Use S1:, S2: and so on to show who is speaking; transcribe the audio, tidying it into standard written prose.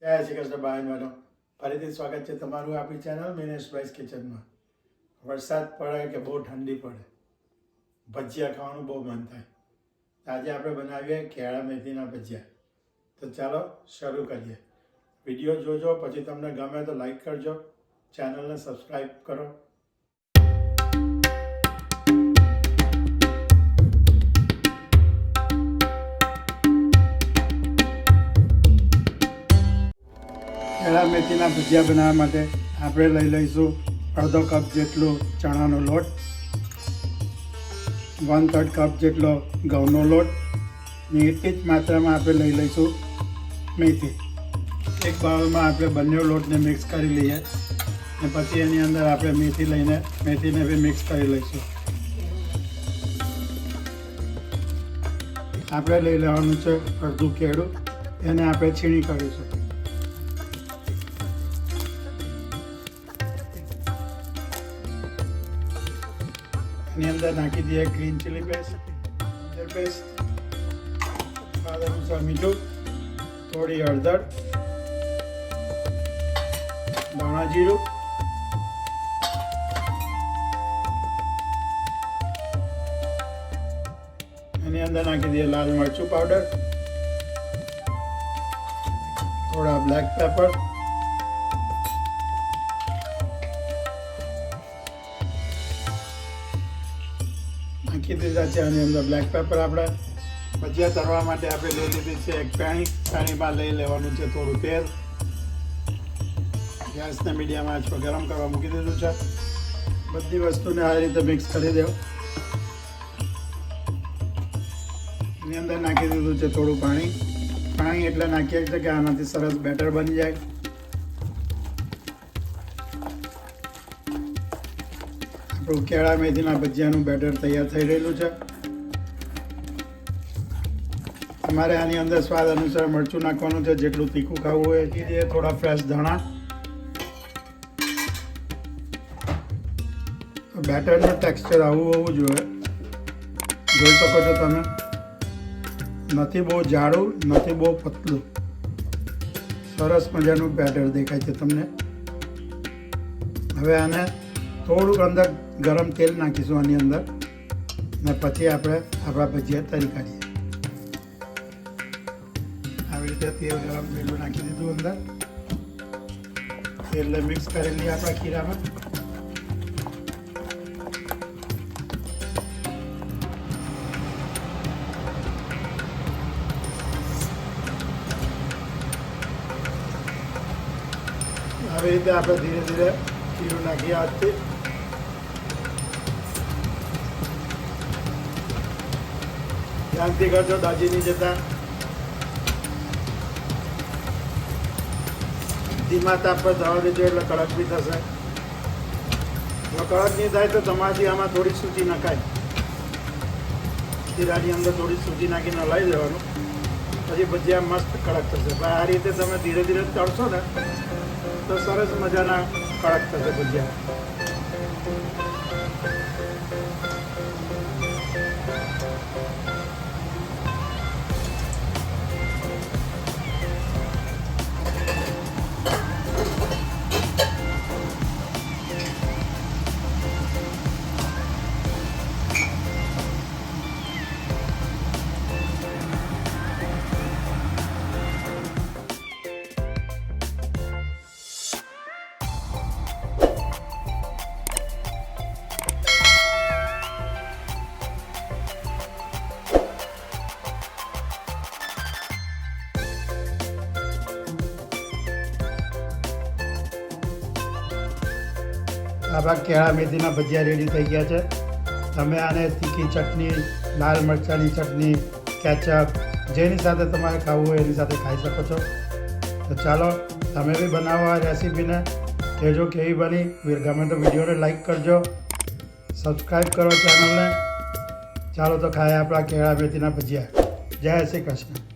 S1: જય શ્રી કૃષ્ણ બહેનો, ફરીથી સ્વાગત છે તમારું આપણી ચેનલ મિનેશભાઈસ કિચનમાં। વરસાદ પડે કે બહુ ઠંડી પડે, ભજીયા ખાવાનું બહુ મન થાય। આજે આપણે બનાવીએ કેળા મેથીના ભજીયા। તો ચાલો શરૂ કરીએ। વિડીયો જોજો, પછી તમને ગમે તો લાઈક કરજો, ચેનલને સબસ્ક્રાઈબ કરો। કેળા મેથીના ભજીયા બનાવવા માટે આપણે લઈ લઈશું અડધો કપ જેટલો ચણાનો લોટ, 1/3 કપ જેટલો ઘઉંનો લોટ ને એટલી જ માત્રામાં આપણે લઈ લઈશું મેથી। એક બાઉલમાં આપણે બંને લોટને મિક્સ કરી લઈએ ને પછી એની અંદર આપણે મેથી લઈને મેથીને બી મિક્સ કરી લઈશું। આપણે લઈ લેવાનું છે અડધું કેળું, એને આપણે છીણી કરીશું। એની અંદર નાખી દઈએ green chilli paste, ginger paste, સ્વાદ અનુસાર મીઠું, થોડી હળદર, ધાણા જીરું, એની અંદર નાખી દઈએ લાલ મરચું પાવડર, થોડા બ્લેક પેપર, નાખી દીધા છે આની અંદર બ્લેક પેપર। આપણે ભજીયા તળવા માટે આપણે લઈ લીધી છે એક પાણીમાં લઈ લેવાનું છે થોડું તેલ, ગેસને મીડિયમ આંચ પર ગરમ કરવા મૂકી દીધું છે। બધી વસ્તુને આ રીતે મિક્સ કરી દેવું। એની અંદર નાખી દીધું છે થોડું પાણી એટલે નાખીએ છીએ કે આનાથી સરસ બેટર બની જાય। આપણું કેળા મેથીના ભજીયાનું બેટર તૈયાર થઈ રહેલું છે। તમારે આની અંદર સ્વાદ અનુસાર મરચું નાખવાનું છે, જેટલું તીખું ખાવું હોય એ થોડા ફ્રેશ ધાણા। બેટરનું ટેક્સચર આવું હોવું જોઈએ, જોઈ શકો છો તમે। નથી બહુ જાડું, નથી બહુ પતલું, સરસ મજાનું બેટર દેખાય છે તમને। હવે આને થોડુંક અંદર ગરમ તેલ નાખીશું આની અંદર ને પછી આપણે આપણા ભજીયા તળી કાઢીએ। આવી રીતે તેલ ગરમ પેલું નાખી દીધું અંદર, તેલને મિક્સ કરી લઈએ આપણા ખીરામાં। આવી રીતે આપણે ધીરે ધીરે ખીરું નાખીએ હાથથી। ધ્યાનથી કરજો, દાજી નહીં જતા। ધીમા તાપ પર થવા દેજો એટલે કડક બી થશે। જો કડક નહીં થાય તો તમારાથી આમાં થોડીક સૂજી નખાય, જીરાની અંદર થોડી સૂજી નાખીને હલાવી દેવાનું, પછી ભજીયા મસ્ત કડક થશે। આ રીતે તમે ધીરે ધીરે તળશો ને તો સરસ મજાના કડક થશે ભજીયા। આપણા કેળા મેથીના ભજીયા રેડી થઈ ગયા છે। તમે આને તીખી ચટણી, લાલ મરચાંની ચટણી, કેચઅપ, જેની સાથે તમારે ખાવું હોય એની સાથે ખાઈ શકો છો। તો ચાલો તમે બી બનાવો આ રેસીપીને, કહેજો કેવી બની। ગમે તો વિડીયોને લાઈક કરજો, સબસ્ક્રાઈબ કરો ચેનલને। ચાલો તો ખાઈએ આપણા કેળા મેથીના ભજીયા। જય શ્રી કૃષ્ણ।